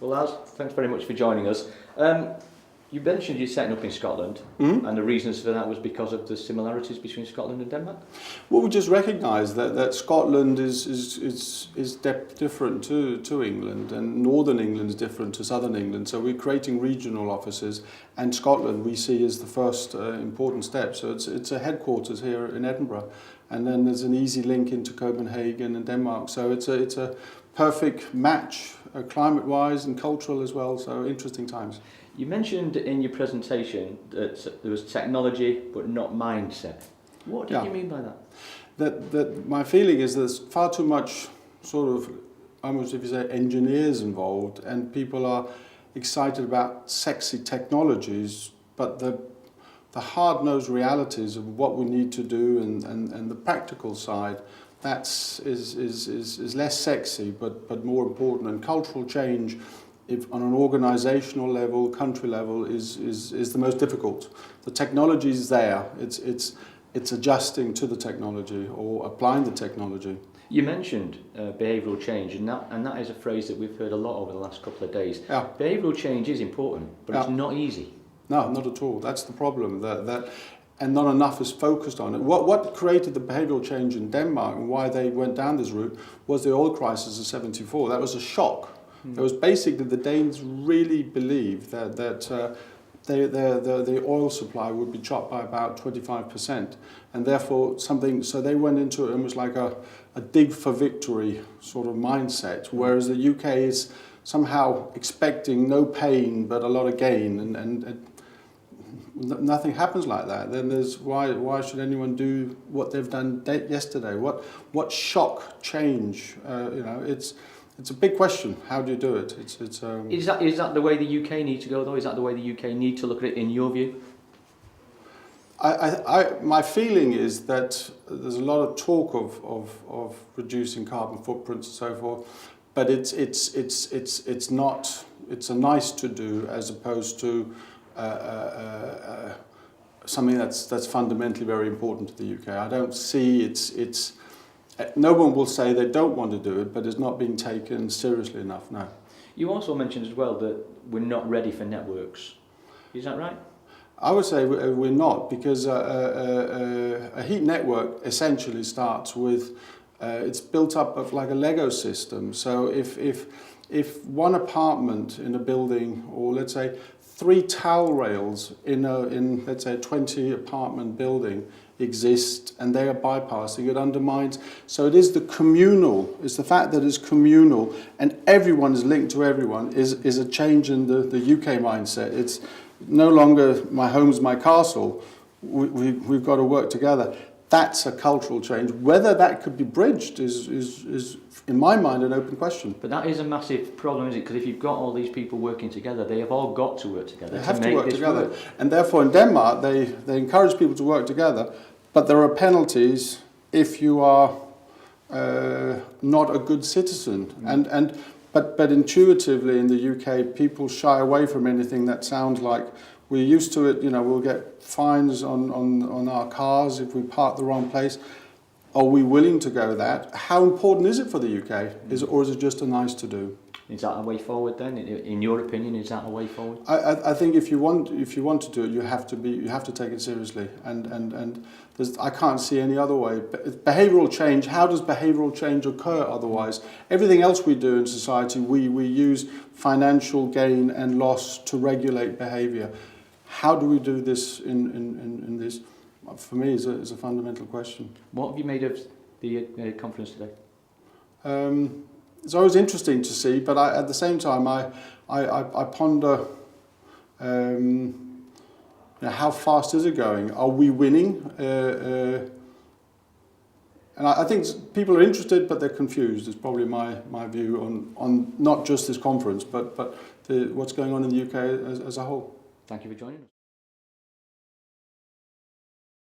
Well, Lars, thanks very much for joining us. You mentioned you're setting up in Scotland, and the reasons for that was because of the similarities between Scotland and Denmark? Well, we just recognise that Scotland is different to England, and Northern England is different to Southern England. So we're creating regional offices, and Scotland we see as the first important step. So it's a headquarters here in Edinburgh, and then there's an easy link into Copenhagen and Denmark. So it's a perfect match, climate-wise and cultural as well. So interesting times. You mentioned in your presentation that there was technology but not mindset. What did you mean by that? That my feeling is there's far too much sort of, almost if you say, engineers involved, and people are excited about sexy technologies, but the hard-nosed realities of what we need to do and the practical side, is less sexy but more important. And cultural change, if on an organisational level, country level, is the most difficult. The technology is there. It's adjusting to the technology or applying the technology. You mentioned behavioural change, and that is a phrase that we've heard a lot over the last couple of days. Yeah. Behavioural change is important, but it's not easy. No, not at all. That's the problem. And not enough is focused on it. What created the behavioural change in Denmark and why they went down this route was the oil crisis of '74. That was a shock. It was basically the Danes really believed that the oil supply would be chopped by about 25%, and therefore so they went into it almost like a dig for victory sort of mindset, whereas the UK is somehow expecting no pain but a lot of gain, and nothing happens like that. Then there's why should anyone do what they've done yesterday? What shock change? It's a big question. How do you do it? Is that the way the UK need to go, though? Is that the way the UK need to look at it, in your view? My feeling is that there's a lot of talk of reducing carbon footprints and so forth, but it's not. It's a nice to do as opposed to something that's fundamentally very important to the UK. I don't see it's. No one will say they don't want to do it, but it's not being taken seriously enough, no. You also mentioned as well that we're not ready for networks. Is that right? I would say we're not, because a heat network essentially starts with, it's built up of like a Lego system. So if one apartment in a building, or let's say 3 towel rails in let's say a 20 apartment building exist and they are bypassing, it undermines. So it is the communal, it's the fact that it's communal and everyone is linked to everyone is a change in the UK mindset. It's no longer my home's my castle, we've got to work together. That's a cultural change. Whether that could be bridged is in my mind an open question. But that is a massive problem, isn't it? Because if you've got all these people working together, they have all got to work together. They have to work together. And therefore in Denmark they encourage people to work together, but there are penalties if you are not a good citizen. But intuitively in the UK people shy away from anything that sounds like, we're used to it, we'll get fines on our cars if we park the wrong place. Are we willing to go that? How important is it for the UK? Or is it just a nice to do? Is that a way forward then? In your opinion, is that a way forward? I think if you want to do it, you have to take it seriously. And I can't see any other way. Behavioural change. How does behavioural change occur otherwise? Everything else we do in society, we use financial gain and loss to regulate behaviour. How do we do this in this? For me, is a fundamental question. What have you made of the conference today? It's always interesting to see, but at the same time, I ponder how fast is it going? Are we winning? And I think people are interested, but they're confused. Is probably my view on not just this conference, but what's going on in the UK as a whole. Thank you for joining us.